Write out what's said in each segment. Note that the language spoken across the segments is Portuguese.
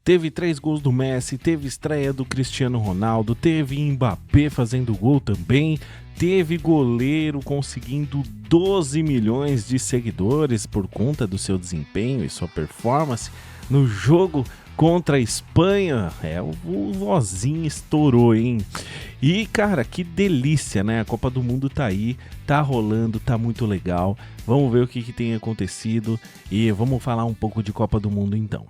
Teve 3 gols do Messi, teve estreia do Cristiano Ronaldo, teve Mbappé fazendo gol também, teve goleiro conseguindo 12 milhões de seguidores por conta do seu desempenho e sua performance no jogo contra a Espanha. O vozinho estourou, hein? E, cara, que delícia, né? A Copa do Mundo tá aí, tá rolando, tá muito legal. Vamos ver o que tem acontecido e vamos falar um pouco de Copa do Mundo então.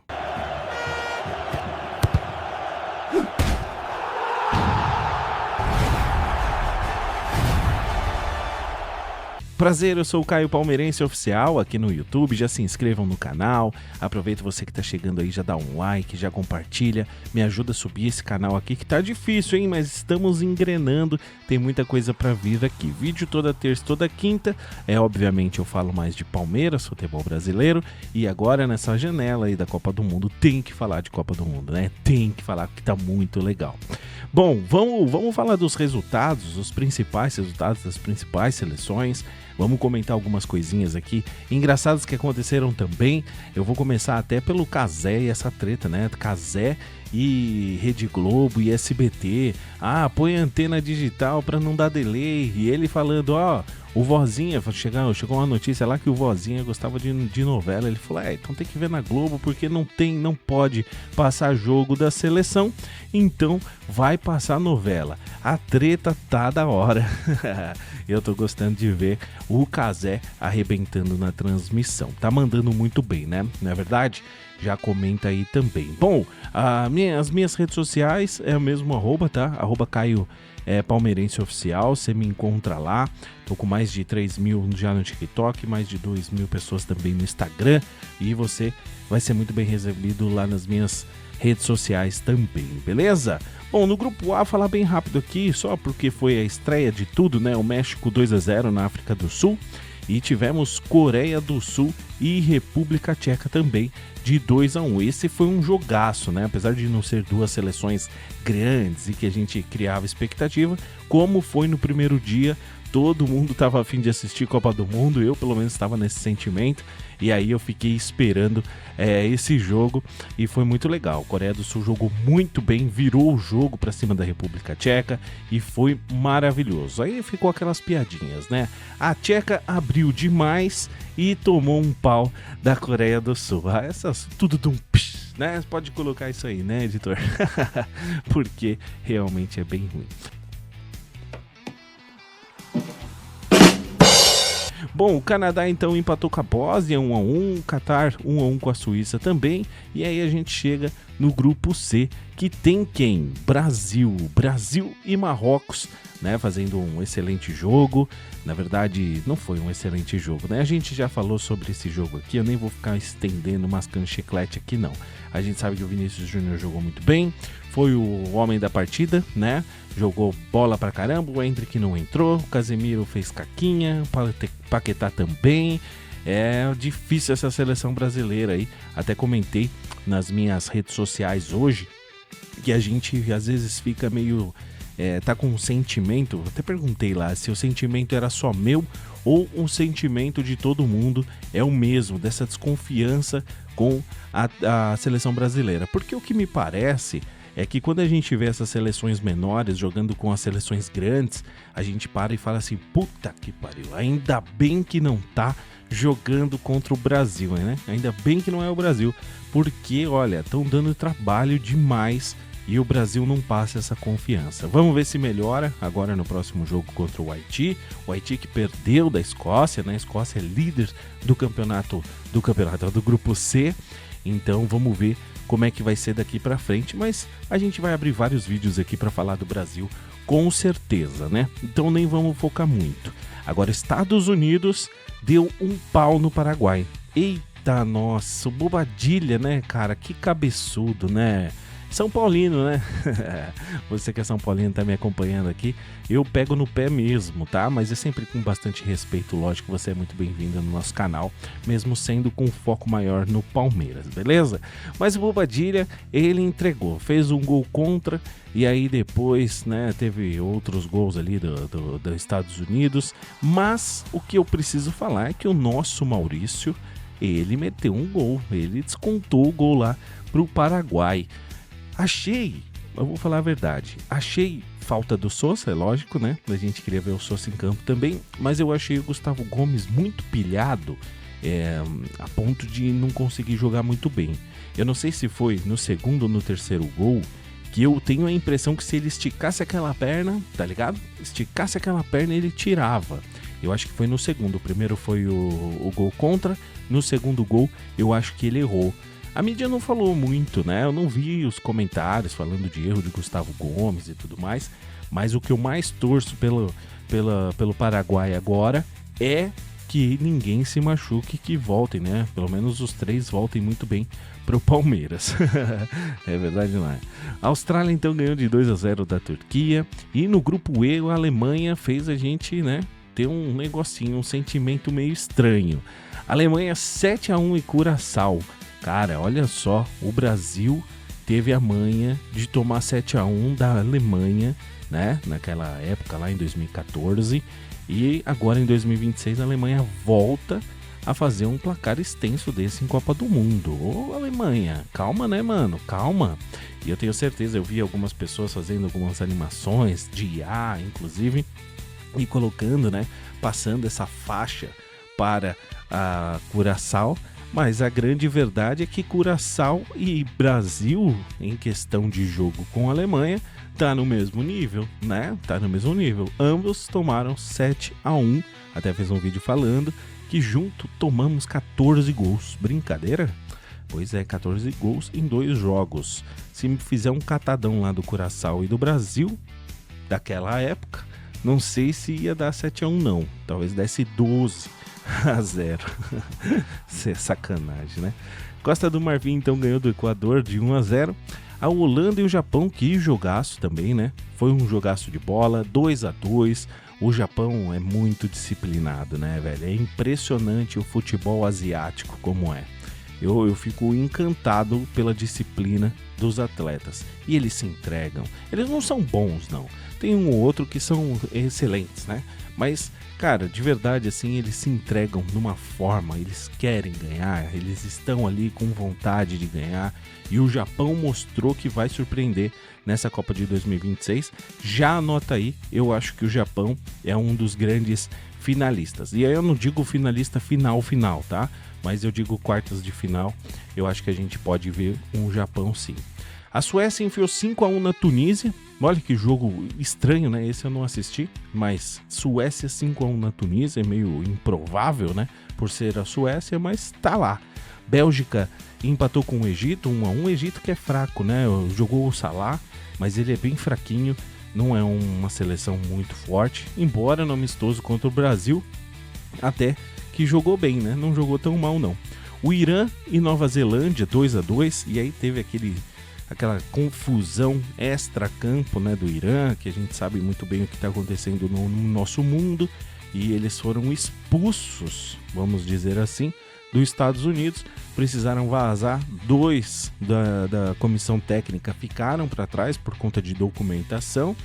Prazer, eu sou o Caio Palmeirense Oficial aqui no YouTube, já se inscrevam no canal, aproveita você que tá chegando aí, já dá um like, já compartilha, me ajuda a subir esse canal aqui que tá difícil, hein, mas estamos engrenando, tem muita coisa pra vir aqui, vídeo toda terça, toda quinta, obviamente eu falo mais de Palmeiras, futebol brasileiro, e agora nessa janela aí da Copa do Mundo, tem que falar de Copa do Mundo, né, tem que falar que tá muito legal. Bom, vamos falar dos resultados, os principais resultados das principais seleções. Vamos comentar algumas coisinhas aqui engraçadas que aconteceram também. Eu vou começar até pelo Cazé e essa treta, né? Cazé e Rede Globo e SBT. Põe antena digital para não dar delay. E ele falando, o Vozinha, chegou uma notícia lá que o Vozinha gostava de novela. Ele falou, então tem que ver na Globo porque não pode passar jogo da seleção, então vai passar novela. A treta tá da hora. Eu tô gostando de ver o Cazé arrebentando na transmissão. Tá mandando muito bem, né? Não é verdade? Já comenta aí também. Bom, as minhas redes sociais é o mesmo arroba, tá? Arroba Caio Palmeirense Oficial, você me encontra lá. Tô com mais de 3 mil já no TikTok, mais de 2 mil pessoas também no Instagram. E você vai ser muito bem recebido lá nas minhas redes sociais também, beleza? Bom, no grupo A, falar bem rápido aqui, só porque foi a estreia de tudo, né? O México 2-0 na África do Sul. E tivemos Coreia do Sul e República Tcheca também de 2-1. Esse foi um jogaço, né? Apesar de não ser duas seleções grandes e que a gente criava expectativa, como foi no primeiro dia, todo mundo estava a fim de assistir Copa do Mundo, eu pelo menos estava nesse sentimento, e aí eu fiquei esperando esse jogo e foi muito legal. A Coreia do Sul jogou muito bem, virou o jogo para cima da República Tcheca e foi maravilhoso. Aí ficou aquelas piadinhas, né? A Tcheca abriu demais e tomou um pau da Coreia do Sul. Tudo de um psh, né? Pode colocar isso aí, né, editor? Porque realmente é bem ruim. Bom, o Canadá então empatou com a Bósnia 1-1, Catar 1-1 com a Suíça também, e aí a gente chega no grupo C, que tem quem? Brasil e Marrocos, né, fazendo um excelente jogo. Na verdade, não foi um excelente jogo, né? A gente já falou sobre esse jogo aqui, eu nem vou ficar estendendo, mascando chiclete aqui não. A gente sabe que o Vinícius Júnior jogou muito bem, foi o homem da partida, né? Jogou bola pra caramba, o Endrick não entrou, o Casemiro fez caquinha, o Paquetá também. É difícil essa seleção brasileira aí. Até comentei nas minhas redes sociais hoje que a gente às vezes fica meio... tá com um sentimento, até perguntei lá se o sentimento era só meu ou um sentimento de todo mundo é o mesmo, dessa desconfiança com a seleção brasileira. Porque o que me parece é que quando a gente vê essas seleções menores jogando com as seleções grandes, a gente para e fala assim, puta que pariu, ainda bem que não tá jogando contra o Brasil, né? Ainda bem que não é o Brasil, porque, olha, estão dando trabalho demais e o Brasil não passa essa confiança. Vamos ver se melhora agora no próximo jogo contra o Haiti. O Haiti que perdeu da Escócia, né? A Escócia é líder do campeonato do grupo C. Então vamos ver como é que vai ser daqui pra frente, mas a gente vai abrir vários vídeos aqui para falar do Brasil, com certeza, né? Então nem vamos focar muito. Agora, Estados Unidos deu um pau no Paraguai. Eita, nossa, o Bobadilha, né, cara? Que cabeçudo, né? São Paulino, né? Você que é São Paulino tá me acompanhando aqui, eu pego no pé mesmo, tá? Mas é sempre com bastante respeito, lógico, você é muito bem-vindo no nosso canal, mesmo sendo com foco maior no Palmeiras, beleza? Mas o Bobadilha, ele entregou, fez um gol contra, e aí depois, né, teve outros gols ali dos Estados Unidos, mas o que eu preciso falar é que o nosso Maurício, ele meteu um gol, ele descontou o gol lá para o Paraguai. Eu vou falar a verdade, achei falta do Sosa, é lógico, né? A gente queria ver o Sosa em campo também, mas eu achei o Gustavo Gomes muito pilhado, a ponto de não conseguir jogar muito bem. Eu não sei se foi no segundo ou no terceiro gol, que eu tenho a impressão que se ele esticasse aquela perna, tá ligado? Esticasse aquela perna, ele tirava. Eu acho que foi no segundo. O primeiro foi o gol contra. No segundo gol, eu acho que ele errou. A mídia não falou muito, né? Eu não vi os comentários falando de erro de Gustavo Gomes e tudo mais. Mas o que eu mais torço pelo Paraguai agora é que ninguém se machuque, que voltem, né? Pelo menos os 3 voltem muito bem pro Palmeiras. É verdade, não é? A Austrália então ganhou de 2-0 da Turquia. E no grupo E, a Alemanha fez a gente, né, ter um negocinho, um sentimento meio estranho. Alemanha 7-1 e Curaçao. Cara, olha só, o Brasil teve a manha de tomar 7-1 da Alemanha, né? Naquela época lá em 2014. E agora em 2026 a Alemanha volta a fazer um placar extenso desse em Copa do Mundo. Ô Alemanha, calma, né, mano? Calma. E eu tenho certeza, eu vi algumas pessoas fazendo algumas animações de IA, inclusive, e colocando, né, passando essa faixa para a Curaçao. Mas a grande verdade é que Curaçao e Brasil, em questão de jogo com a Alemanha, tá no mesmo nível, né? Tá no mesmo nível. Ambos tomaram 7-1. Até fez um vídeo falando que junto tomamos 14 gols. Brincadeira? Pois é, 14 gols em 2 jogos. Se me fizer um catadão lá do Curaçao e do Brasil, daquela época, não sei se ia dar 7-1 não. Talvez desse 12-0. Isso é sacanagem, né? Costa do Marfim então ganhou do Equador de 1-0. A Holanda e o Japão, que jogaço também, né? Foi um jogaço de bola, 2-2. O Japão é muito disciplinado, né, velho? É impressionante o futebol asiático como é. Eu fico encantado pela disciplina dos atletas. E eles se entregam. Eles não são bons, não. Tem um ou outro que são excelentes, né? Mas, cara, de verdade, assim, eles se entregam de uma forma, eles querem ganhar, eles estão ali com vontade de ganhar. E o Japão mostrou que vai surpreender nessa Copa de 2026. Já anota aí, eu acho que o Japão é um dos grandes finalistas. E aí eu não digo finalista final, tá? Mas eu digo quartas de final. Eu acho que a gente pode ver um Japão sim. A Suécia enfiou 5-1 na Tunísia. Olha que jogo estranho, né? Esse eu não assisti. Mas Suécia 5-1 na Tunísia. É meio improvável, né? Por ser a Suécia, mas tá lá. Bélgica empatou com o Egito 1-1. O Egito que é fraco, né? Jogou o Salah, mas ele é bem fraquinho. Não é uma seleção muito forte. Embora no amistoso contra o Brasil, até que jogou bem, né? Não jogou tão mal, não. O Irã e Nova Zelândia 2-2. E aí teve aquela confusão extra-campo, né, do Irã, que a gente sabe muito bem o que está acontecendo no nosso mundo, e eles foram expulsos, vamos dizer assim, dos Estados Unidos, precisaram vazar. 2 da comissão técnica ficaram para trás por conta de documentação,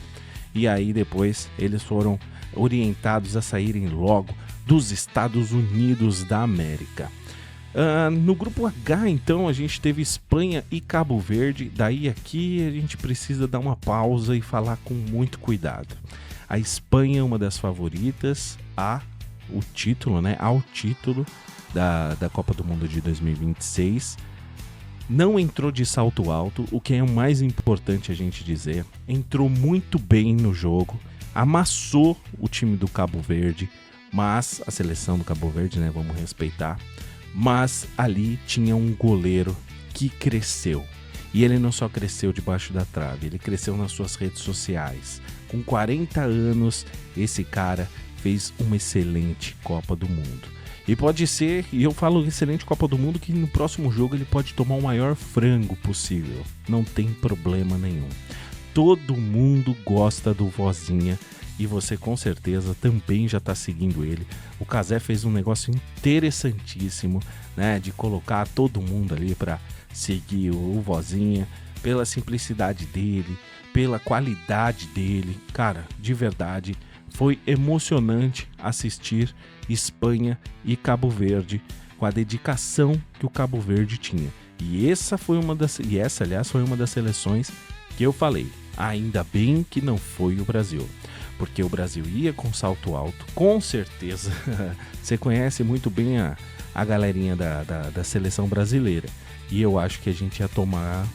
e aí depois eles foram orientados a saírem logo dos Estados Unidos da América. No grupo H, então, a gente teve Espanha e Cabo Verde. Daí aqui a gente precisa dar uma pausa e falar com muito cuidado. A Espanha é uma das favoritas ao título da Copa do Mundo de 2026. Não entrou de salto alto, o que é o mais importante a gente dizer. Entrou muito bem no jogo, amassou o time do Cabo Verde, mas a seleção do Cabo Verde, né, vamos respeitar. Mas ali tinha um goleiro que cresceu. E ele não só cresceu debaixo da trave, ele cresceu nas suas redes sociais. Com 40 anos, esse cara fez uma excelente Copa do Mundo. E pode ser, e eu falo excelente Copa do Mundo, que no próximo jogo ele pode tomar o maior frango possível. Não tem problema nenhum. Todo mundo gosta do Vozinha. E você com certeza também já está seguindo ele. O Cazé fez um negócio interessantíssimo, né? De colocar todo mundo ali para seguir o Vozinha, pela simplicidade dele, pela qualidade dele. Cara, de verdade, foi emocionante assistir Espanha e Cabo Verde com a dedicação que o Cabo Verde tinha. E essa, aliás, foi uma das seleções que eu falei, ainda bem que não foi o Brasil. Porque o Brasil ia com salto alto, com certeza. Você conhece muito bem a galerinha da seleção brasileira. E eu acho que a gente ia tomar,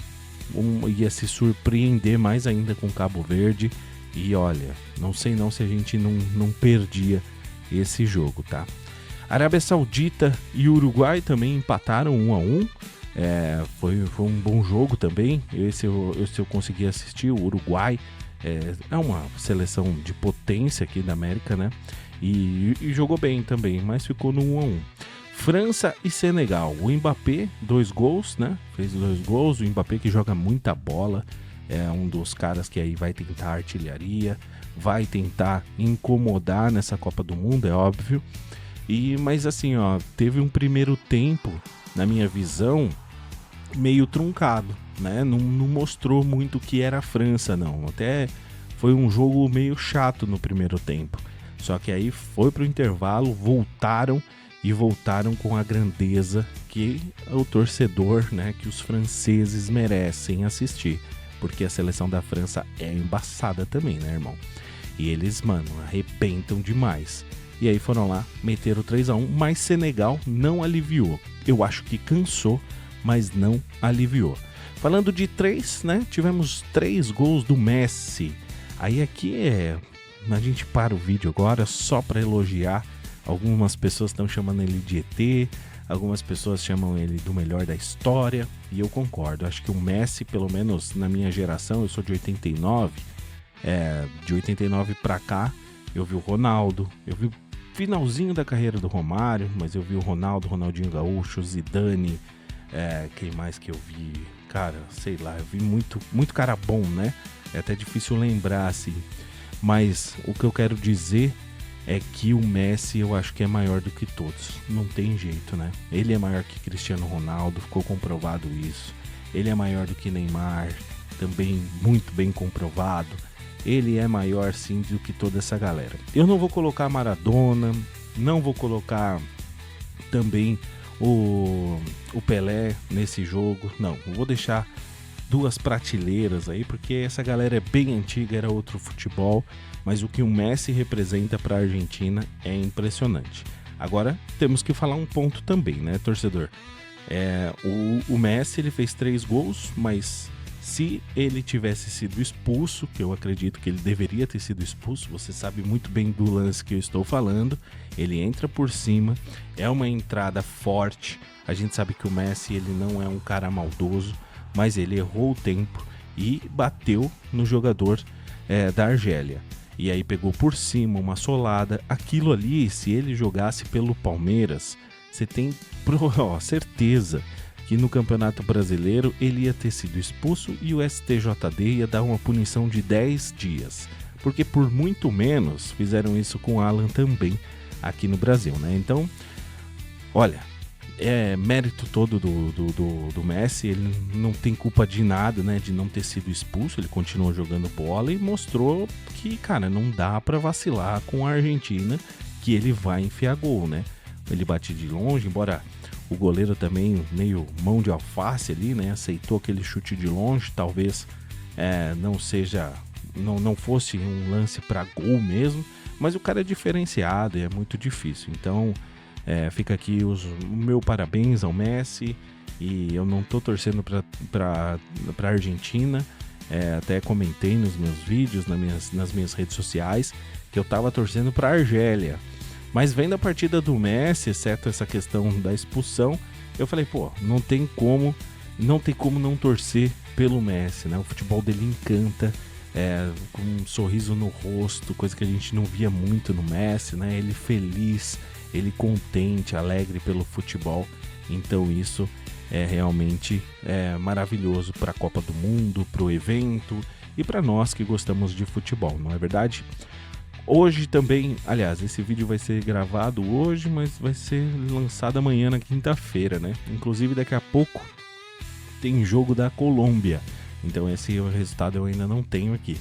ia se surpreender mais ainda com Cabo Verde. E olha, não sei não se a gente não perdia esse jogo, tá? Arábia Saudita e Uruguai também empataram 1-1. Foi um bom jogo também. Esse eu consegui assistir. O Uruguai é uma seleção de potência aqui da América, né? E jogou bem também, mas ficou no 1-1. França e Senegal. O Mbappé, 2 gols, né? Fez 2 gols. O Mbappé, que joga muita bola, é um dos caras que aí vai tentar artilharia, vai tentar incomodar nessa Copa do Mundo, é óbvio. Mas assim, ó, teve um primeiro tempo, na minha visão, meio truncado, né? Não mostrou muito o que era a França, não. Até foi um jogo meio chato no primeiro tempo. Só que aí foi pro intervalo, voltaram com a grandeza que o torcedor, né, que os franceses merecem assistir. Porque a seleção da França é embaçada também, né, irmão? E eles, mano, arrebentam demais. E aí foram lá, meteram 3-1, mas Senegal não aliviou. Eu acho que cansou, mas não aliviou. Falando de 3, né? Tivemos 3 gols do Messi. Aí aqui a gente para o vídeo agora só para elogiar. Algumas pessoas estão chamando ele de ET, algumas pessoas chamam ele do melhor da história. E eu concordo, acho que o Messi, pelo menos na minha geração, eu sou de 89, de 89 pra cá, eu vi o Ronaldo, eu vi o finalzinho da carreira do Romário, mas eu vi o Ronaldo, Ronaldinho Gaúcho, Zidane, quem mais que eu vi? Cara, sei lá, eu vi muito cara bom, né? É até difícil lembrar, assim. Mas o que eu quero dizer é que o Messi eu acho que é maior do que todos. Não tem jeito, né? Ele é maior que Cristiano Ronaldo, ficou comprovado isso. Ele é maior do que Neymar, também muito bem comprovado. Ele é maior sim do que toda essa galera. Eu não vou colocar Maradona, não vou colocar também o Pelé nesse jogo. Não, vou deixar 2 prateleiras aí, porque essa galera é bem antiga, era outro futebol. Mas o que o Messi representa para a Argentina é impressionante. Agora temos que falar um ponto também, né, torcedor? O Messi ele fez 3 gols, mas se ele tivesse sido expulso, que eu acredito que ele deveria ter sido expulso, você sabe muito bem do lance que eu estou falando, ele entra por cima, é uma entrada forte, a gente sabe que o Messi ele não é um cara maldoso, mas ele errou o tempo e bateu no jogador da Argélia. E aí pegou por cima uma solada. Aquilo ali, se ele jogasse pelo Palmeiras, você tem certeza que no Campeonato Brasileiro ele ia ter sido expulso e o STJD ia dar uma punição de 10 dias. Porque por muito menos fizeram isso com o Alan também aqui no Brasil, né? Então, olha, mérito todo do Messi, ele não tem culpa de nada, né, de não ter sido expulso, ele continuou jogando bola e mostrou que, cara, não dá pra vacilar com a Argentina, que ele vai enfiar gol, né? Ele bate de longe, embora o goleiro também meio mão de alface ali, né, aceitou aquele chute de longe, talvez não fosse um lance pra gol mesmo, mas o cara é diferenciado e é muito difícil, então fica aqui o meu parabéns ao Messi. E eu não tô torcendo para Argentina, até comentei nos meus vídeos, nas minhas redes sociais, que eu tava torcendo para Argélia. Mas vendo a partida do Messi, exceto essa questão da expulsão, eu falei, pô, não tem como não torcer pelo Messi, né? O futebol dele encanta, com um sorriso no rosto, coisa que a gente não via muito no Messi, né? Ele feliz, ele contente, alegre pelo futebol. Então isso é realmente maravilhoso para a Copa do Mundo, para o evento e para nós que gostamos de futebol, não é verdade? Hoje também, aliás, esse vídeo vai ser gravado hoje, mas vai ser lançado amanhã na quinta-feira, né? Inclusive daqui a pouco tem jogo da Colômbia, então esse resultado eu ainda não tenho aqui,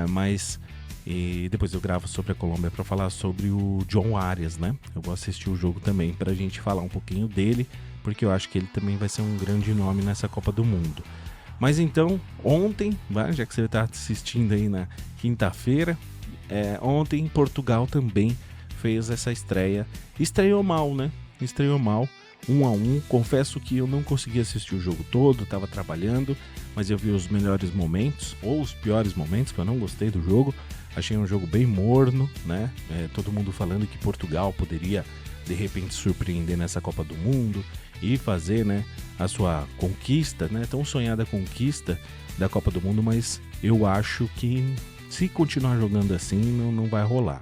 mas e depois eu gravo sobre a Colômbia para falar sobre o John Arias, né? Eu vou assistir o jogo também para a gente falar um pouquinho dele, porque eu acho que ele também vai ser um grande nome nessa Copa do Mundo. Mas então, ontem, já que você está assistindo aí na quinta-feira, ontem Portugal também fez essa estreia. Estreou mal, né? Estreou mal, 1-1. Confesso que eu não consegui assistir o jogo todo, estava trabalhando, mas eu vi os melhores momentos, ou os piores momentos, que eu não gostei do jogo. Achei um jogo bem morno, né? Todo mundo falando que Portugal poderia, de repente, surpreender nessa Copa do Mundo e fazer, né, a sua conquista, né? Tão sonhada conquista da Copa do Mundo, mas eu acho que se continuar jogando assim, não vai rolar.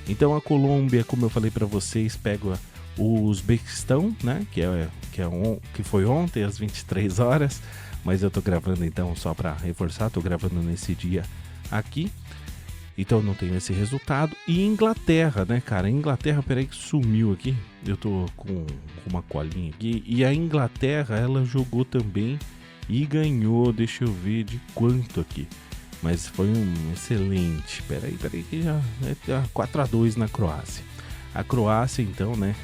Então a Colômbia, como eu falei para vocês, pega o Uzbequistão, né? Que foi ontem às 23 horas, mas eu tô gravando então só para reforçar, tô gravando nesse dia aqui. Então não tenho esse resultado. E Inglaterra, né, cara? Inglaterra, peraí que sumiu aqui. Eu tô com uma colinha aqui. E a Inglaterra, ela jogou também e ganhou, deixa eu ver de quanto aqui. Mas foi um excelente. Peraí que já 4-2 na Croácia. A Croácia, então, né?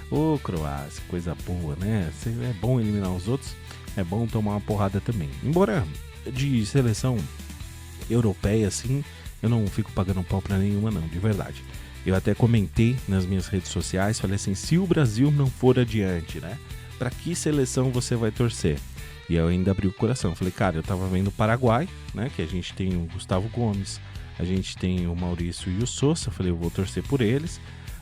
Ô, Croácia, coisa boa, né? É bom eliminar os outros, é bom tomar uma porrada também. Embora de seleção europeia, assim, eu não fico pagando pau pra nenhuma, não, de verdade. Eu até comentei nas minhas redes sociais, falei assim, se o Brasil não for adiante, né? Pra que seleção você vai torcer? E eu ainda abri o coração. Falei, cara, eu tava vendo o Paraguai, né? Que a gente tem o Gustavo Gomes, a gente tem o Maurício e o Sousa. Falei, eu vou torcer por eles.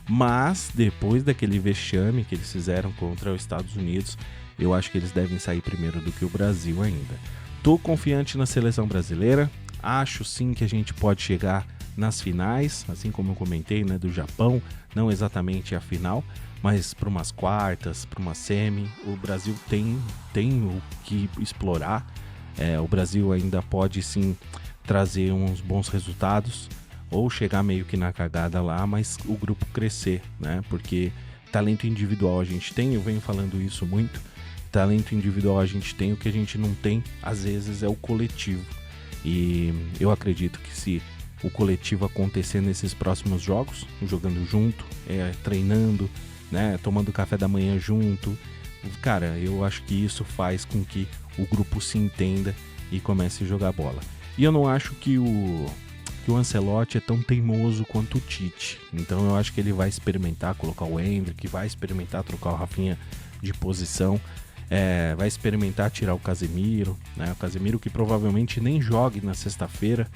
Mas depois daquele vexame que eles fizeram contra os Estados Unidos, eu acho que eles devem sair primeiro do que o Brasil ainda. Tô confiante na seleção brasileira. Acho sim que a gente pode chegar nas finais, assim como eu comentei, né, do Japão, não exatamente a final, mas para umas quartas, para uma semi, o Brasil tem o que explorar. O Brasil ainda pode sim trazer uns bons resultados ou chegar meio que na cagada lá, mas o grupo crescer, né? Porque talento individual a gente tem, eu venho falando isso muito. Talento individual a gente tem, o que a gente não tem às vezes é o coletivo. E eu acredito que se o coletivo acontecer nesses próximos jogos, jogando junto, treinando, né, tomando café da manhã junto, cara, eu acho que isso faz com que o grupo se entenda e comece a jogar bola. E eu não acho que o Ancelotti é tão teimoso quanto o Tite. Então eu acho que ele vai experimentar colocar o Endrick, vai experimentar trocar o Rafinha de posição, vai experimentar tirar o Casemiro, né? O Casemiro que provavelmente nem jogue na sexta-feira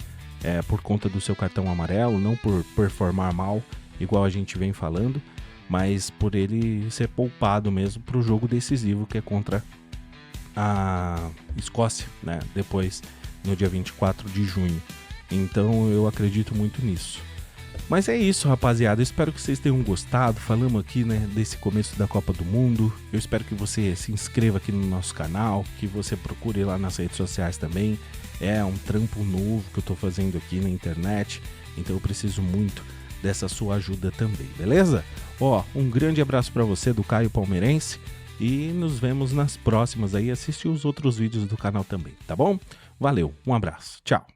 por conta do seu cartão amarelo, não por performar mal, igual a gente vem falando, mas por ele ser poupado mesmo para o jogo decisivo que é contra a Escócia, né? Depois, no dia 24 de junho. Então eu acredito muito nisso. Mas é isso, rapaziada. Eu espero que vocês tenham gostado. Falamos aqui, né, desse começo da Copa do Mundo. Eu espero que você se inscreva aqui no nosso canal, que você procure lá nas redes sociais também. É um trampo novo que eu tô fazendo aqui na internet, então eu preciso muito dessa sua ajuda também, beleza? Um grande abraço para você do Caio Palmeirense e nos vemos nas próximas aí. Assiste os outros vídeos do canal também, tá bom? Valeu, um abraço, tchau!